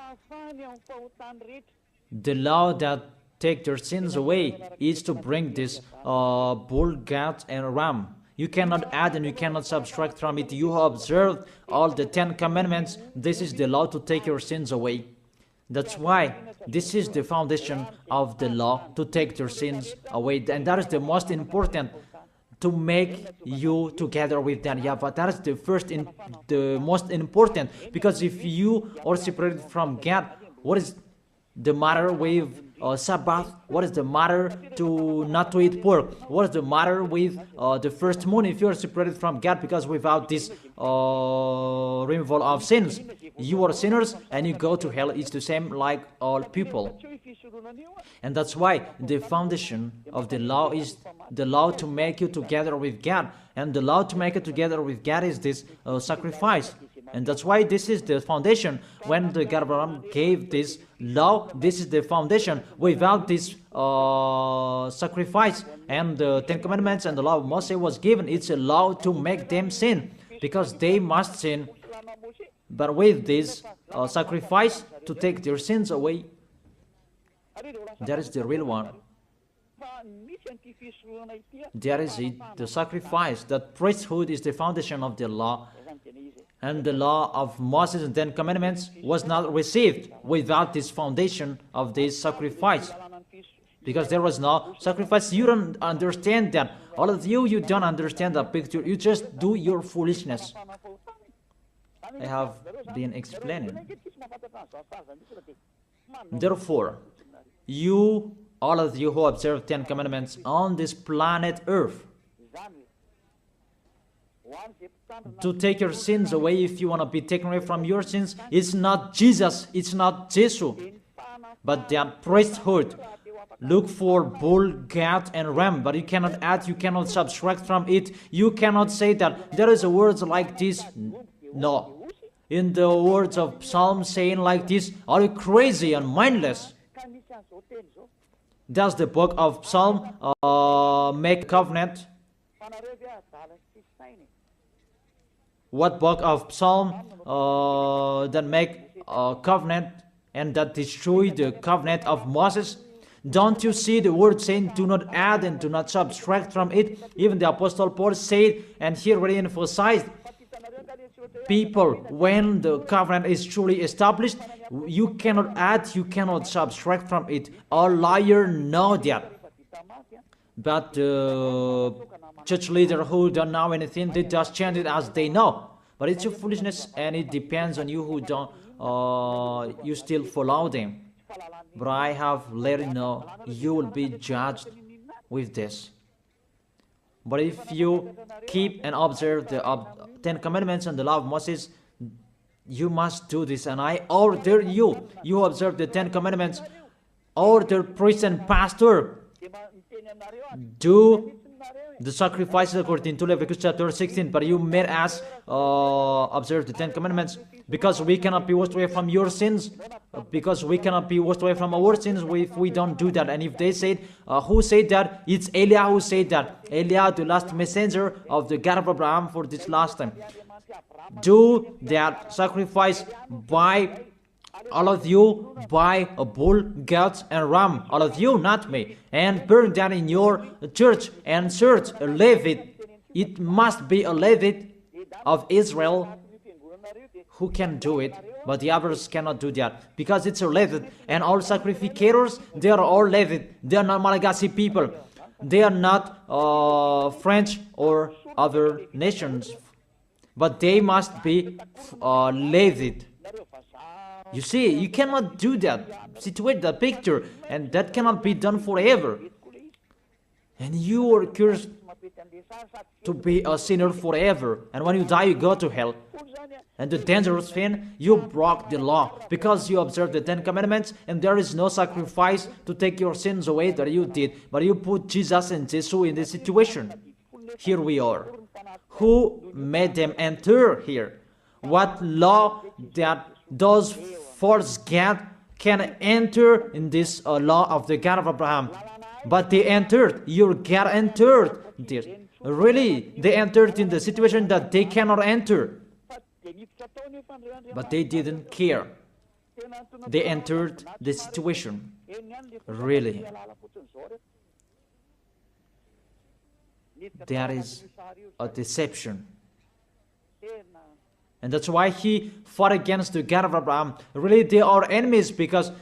The law that take their sins away is to bring this bull, goat, and ram. You cannot add and you cannot subtract from it. You have observed all the 10 commandments. This is the law to take your sins away. That's why this is the foundation of the law, to take your sins away. And that is the most important, to make you together with that YAHVAH. That is the most important, because if you are separated from God, what is the matter with Sabbath? What is the matter to not to eat pork? What is the matter with the first moon if you are separated from God? Because without this removal of sins, you are sinners and you go to hell. It's the same like all people. And that's why the foundation of the law is the law to make you together with God. And the law to make it together with God is this sacrifice. And that's why this is the foundation. When the God Abraham gave this law, this is the foundation. Without this sacrifice and the 10 commandments and the law of Moses was given, it's a law to make them sin, because they must sin. But with this sacrifice to take their sins away, that is the real one. There is it, the sacrifice. That priesthood is the foundation of the law. And the law of Moses and 10 commandments was not received without this foundation of this sacrifice. Because there was no sacrifice. You don't understand that. All of you, you don't understand the picture. You just do your foolishness. I have been explaining. Therefore, you, all of you who observe 10 commandments on this planet Earth, to take your sins away, if you want to be taken away from your sins, it's not Jesus, it's not Jesus, but the priesthood. Look for bull, goat, and ram, but you cannot add, you cannot subtract from it. You cannot say that there is a words like this. No. In the words of Psalm saying like this, are you crazy and mindless? Does the book of Psalm make covenant? What book of Psalm that make a covenant and that destroy the covenant of Moses? Don't you see the word saying, do not add and do not subtract from it? Even the Apostle Paul said, and here really emphasized, people, when the covenant is truly established, you cannot add, you cannot subtract from it. All liars know that. But church leader who don't know anything, they just chant it as they know. But it's your foolishness, and it depends on you who don't you still follow them. But I have let you know, you will be judged with this. But if you keep and observe the 10 commandments and the law of Moses, you must do this. And I order you, you observe the 10 commandments, order priest and pastor, do the sacrifices according to Leviticus chapter 16. But you made us observe the 10 commandments, because we cannot be washed away from your sins, because we cannot be washed away from our sins if we don't do that. And if they said, who said that? It's Eliah who said that. Eliah, the last messenger of the God of Abraham for this last time. Do that sacrifice by all of you, by a bull, goats, and ram, all of you, not me, and burn that in your church and search a Levite. It must be a Levite of Israel who can do it, but the others cannot do that, because it's a Levite. And all sacrificators, they are all Levite. They are not Malagasy people. They are not French or other nations, but they must be Levite. You see, you cannot do that, situate that picture, and that cannot be done forever. And you are cursed to be a sinner forever, and when you die, you go to hell. And the dangerous thing, you broke the law, because you observed the 10 commandments, and there is no sacrifice to take your sins away that you did, but you put Jesus and Jesus in this situation. Here we are. Who made them enter here? What law that those false God can enter in this law of the God of Abraham? But they entered. Your God entered this. Really, they entered in the situation that they cannot enter. But they didn't care. They entered the situation. Really. That is a deception. And that's why he fought against the God of Abraham. Really, they are enemies, because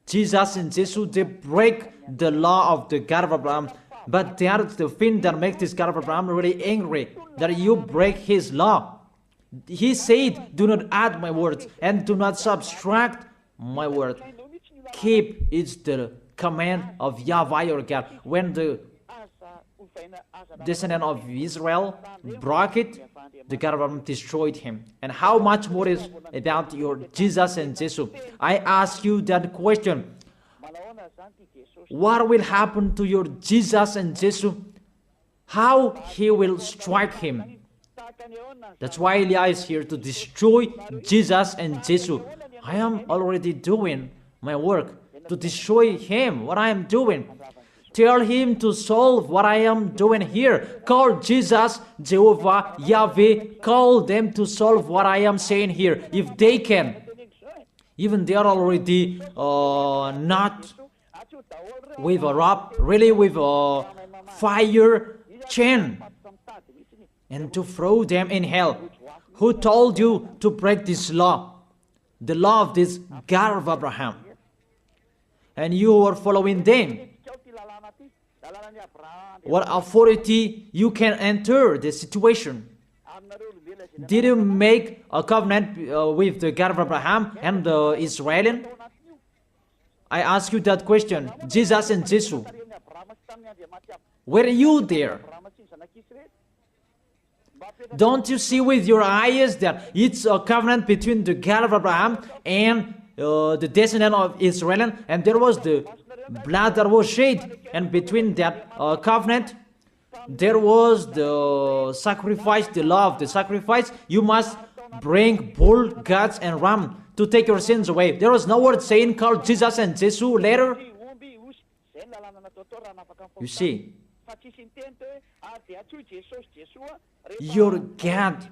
Jesus and Jesus, they break the law of the God of Abraham. But that is the thing that makes this God of Abraham really angry, that you break his law. He said, do not add my words and do not subtract my word. Keep, it's the command of YAHVAH your God. When the descendant of Israel broke it, the God of Abraham destroyed him. And how much more is about your Jesus and Jesus? I ask you that question. What will happen to your Jesus and Jesus? How he will strike him? That's why Eliah is here, to destroy Jesus and Jesus. I am already doing my work to destroy him, what I am doing. Tell him to solve what I am doing here. Call Jesus, Jehovah, Yahweh. Call them to solve what I am saying here, if they can. Even they are already not with a rope, really with a fire chain, and to throw them in hell. Who told you to break this law? The law of this God of Abraham. And you are following them. What authority you can enter the situation? Did you make a covenant with the God of Abraham and the Israelites? I ask you that question. Jesus and Jesus, were you there? Don't you see with your eyes that it's a covenant between the God of Abraham and the descendant of Israel, and there was the blood that was shed, and between that covenant there was the sacrifice, the law of the sacrifice. You must bring bull, goats, and ram to take your sins away. There was no word saying call Jesus and Jesus later. You see, your God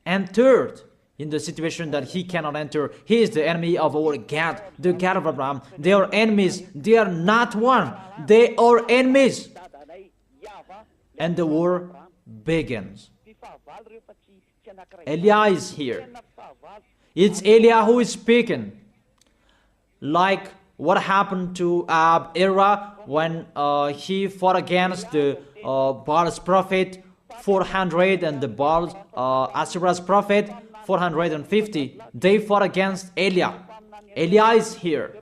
entered in the situation that he cannot enter. He is the enemy of our God, the God of Abraham. They are enemies. They are not one. They are enemies. And the war begins. Eliah is here. It's Eliah who is speaking. Like what happened to Era when he fought against the Baal's prophet 400 and the Baal Asherah's prophet 450, they fought against Eliah. Eliah is here.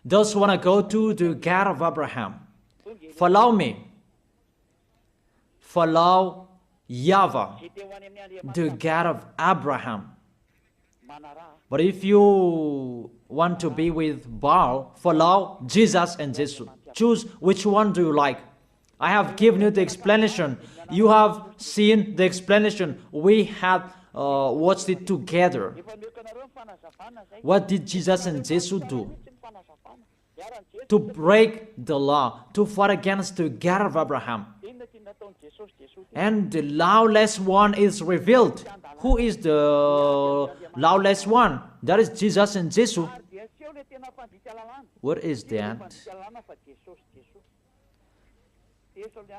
Those who want to go to the God of Abraham, follow me. Follow YAHVAH, the God of Abraham. But if you want to be with Baal, follow Jesus and Jesus. Choose which one do you like. I have given you the explanation. You have seen the explanation. We have watched it together. What did Jesus and Jesus do? To break the law, to fight against the God of Abraham. And the lawless one is revealed. Who is the lawless one? That is Jesus and Jesus. What is that?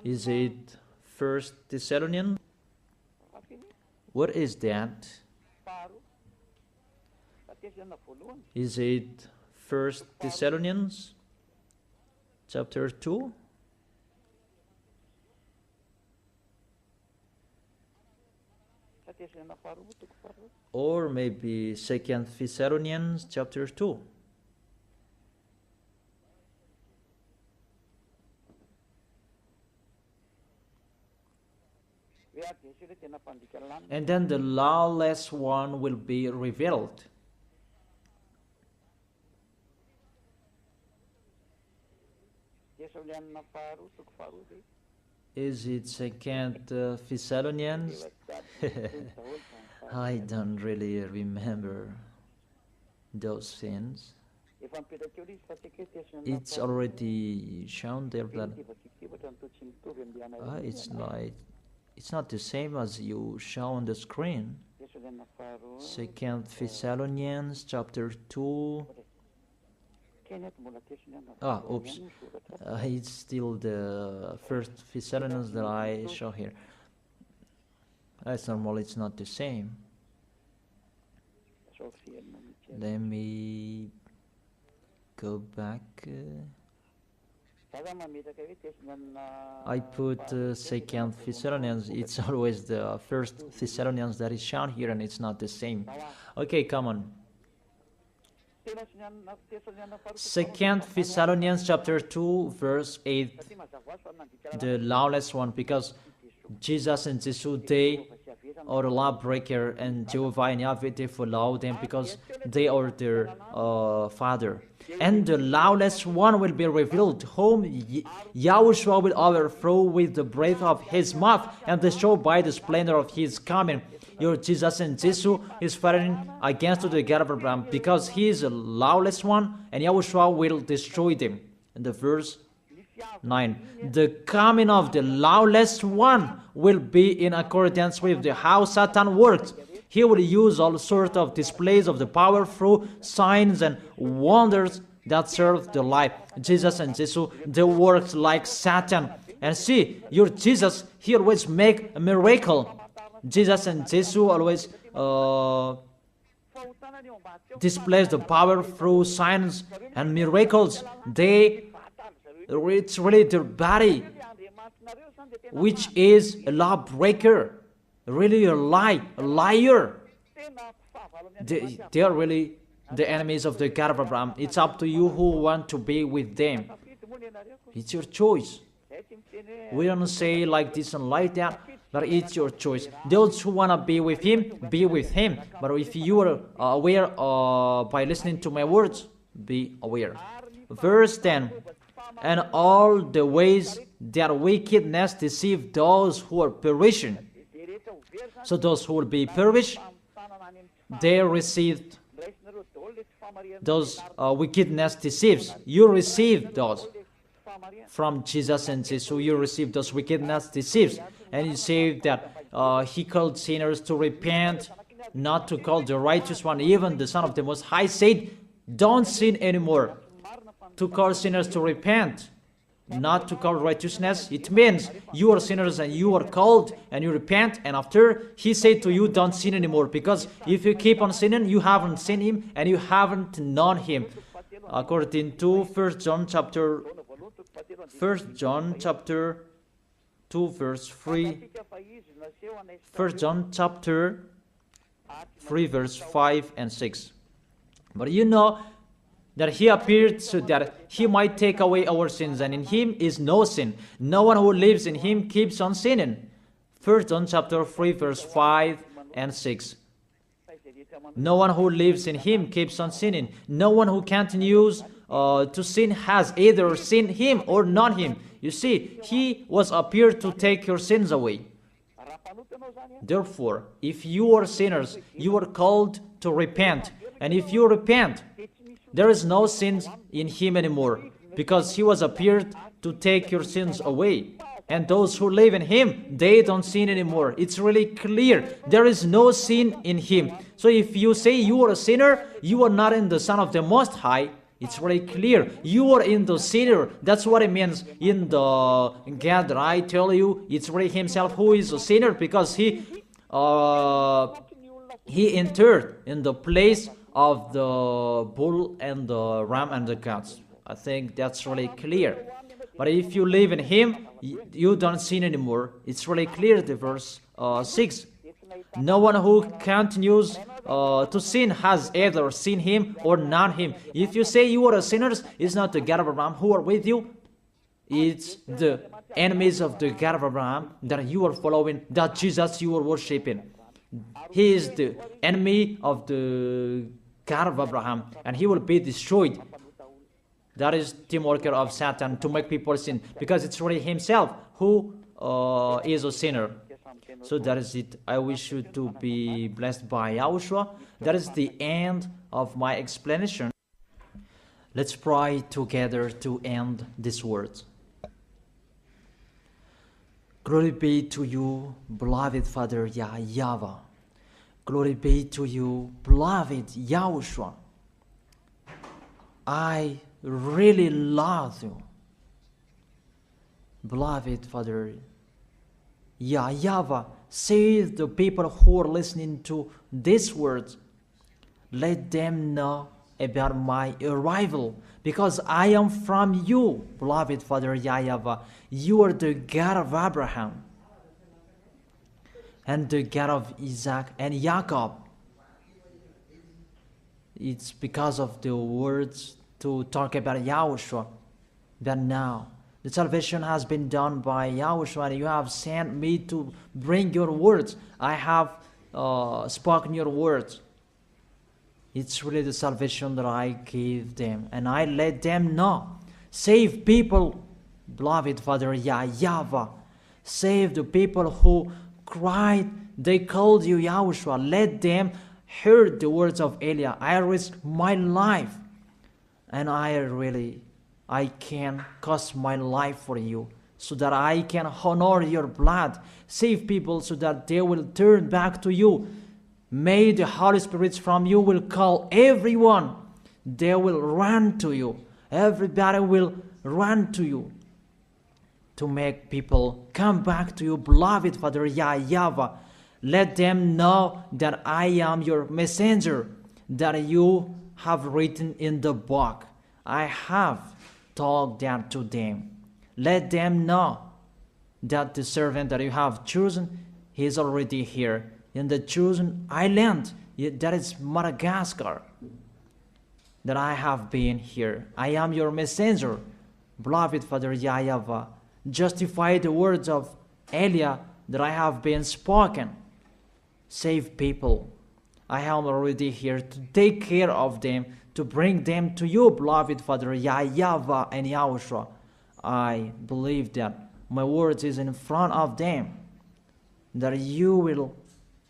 Is it 1 Thessalonians? What is that? Is it 1 Thessalonians chapter 2? Or maybe 2 Thessalonians chapter 2. And then the lawless one will be revealed. Is it 2 Thessalonians? I don't really remember those things. It's already shown there that it's not the same as you show on the screen. 2 Thessalonians chapter 2. Oops. It's still the 1 Thessalonians that I show here. That's normal, it's not the same. Let me go back. I put 2 Thessalonians. It's always the 1 Thessalonians that is shown here, and it's not the same. Okay, come on. 2 Thessalonians chapter 2 verse 8, the lawless one, because Jesus and Jesus, they are the lawbreaker, and Jehovah and Yahweh, they follow them because they are their father. And the lawless one will be revealed, whom YAHOSHUA will overthrow with the breath of his mouth and destroy by the splendor of his coming. Your Jesus and Jesus is fighting against the God of Abraham because he is a lawless one, and YAHOSHUA will destroy them. And the verse 9, the coming of the lawless one will be in accordance with how Satan works. He will use all sorts of displays of the power through signs and wonders that serve the lie. Jesus and Jesus, they work like Satan. And see, your Jesus, he always make a miracle. Jesus and Jesus always displays the power through signs and miracles. It's really their body, which is a lawbreaker, really a liar. They are really the enemies of the God of Abraham. It's up to you who want to be with them. It's your choice. We don't say like this and like that, but it's your choice. Those who want to be with him, be with him. But if you are aware by listening to my words, be aware. Verse 10, and all the ways that wickedness deceive those who are perishing. So those who will be perished, they received those wickedness deceives. You receive those from Jesus and Jesus. So you receive those wickedness deceives. And you say that he called sinners to repent, not to call the righteous one. Even the Son of the Most High said, don't sin anymore. To call sinners to repent, not to call righteousness. It means you are sinners and you are called and you repent, and after he said to you, don't sin anymore, because if you keep on sinning, you haven't seen him and you haven't known him. According to 1 John chapter 2 verse 3. 1 John chapter 3 verse 5 and 6. But you know that he appeared so that he might take away our sins, and in him is no sin. No one who lives in him keeps on sinning. 1 John chapter 3 verse 5 and 6. No one who lives in him keeps on sinning. No one who continues to sin has either seen him or not him. You see, he was appeared to take your sins away. Therefore, if you are sinners, you are called to repent. And if you repent, there is no sin in him anymore, because he was appeared to take your sins away. And those who live in him, they don't sin anymore. It's really clear. There is no sin in him. So if you say you are a sinner, you are not in the Son of the Most High. It's really clear. You are in the sinner. That's what it means in the God that I tell you. It's really himself who is a sinner, because he entered in the place of the bull and the ram and the goats. I think that's really clear. But if you live in him, you don't sin anymore. It's really clear, the verse 6. No one who continues to sin has either seen him or not him. If you say you are a sinner, it's not the God of Abraham who are with you. It's the enemies of the God of Abraham that you are following, that Jesus you are worshiping. He is the enemy of the God of Abraham, and he will be destroyed. That is the worker of Satan, to make people sin, because it's really himself who is a sinner. So that is it. I wish you to be blessed by Yahushua. That is the end of my explanation. Let's pray together to end this word. Glory be to you, beloved Father YAHVAH. Glory be to you, beloved Yahushua. I really love you, beloved Father YAHVAH. Save the people who are listening to these words. Let them know about my arrival, because I am from you, beloved Father YAHVAH. You are the God of Abraham and the God of Isaac and Jacob. It's because of the words to talk about Yahushua that now the salvation has been done by Yahushua, and you have sent me to bring your words. I have spoken your words. It's really the salvation that I gave them, and I let them know. Save people, beloved Father YAHVAH. Save the people who cried, they called you Yahushua. Let them hear the words of Eliah. I risk my life, and I can cost my life for you, so that I can honor your blood. Save people so that they will turn back to you. May the Holy Spirit from you will call everyone. They will run to you. Everybody will run to you to make people come back to you, beloved Father YAHVAH. Let them know that I am your messenger, that you have written in the book. I have told that to them. Let them know that the servant that you have chosen, he is already here in the chosen island, that is Madagascar, that I have been here. I am your messenger, beloved Father YAHVAH. Justify the words of Eliah that I have been spoken. Save people. I am already here to take care of them, to bring them to you, beloved Father YAHVAH and Yahushua. I believe that my words is in front of them, that you will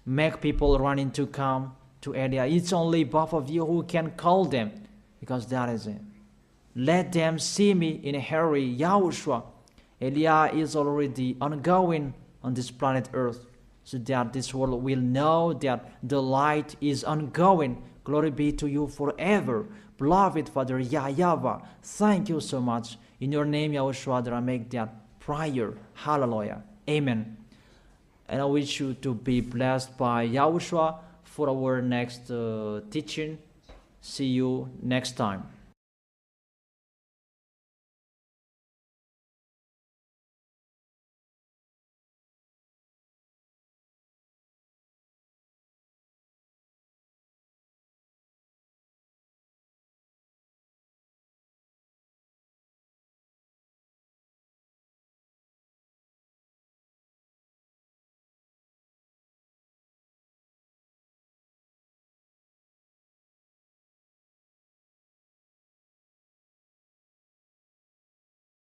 make people running to come to Eliah. It's only both of you who can call them, because that is it. Let them see me in a hurry, Yahushua. Eliah is already ongoing on this planet Earth, so that this world will know that the light is ongoing. Glory be to you forever, beloved Father YAHVAH. Thank you so much. In your name, Yahushua, that I make that prayer. Hallelujah. Amen. And I wish you to be blessed by Yahushua for our next teaching. See you next time.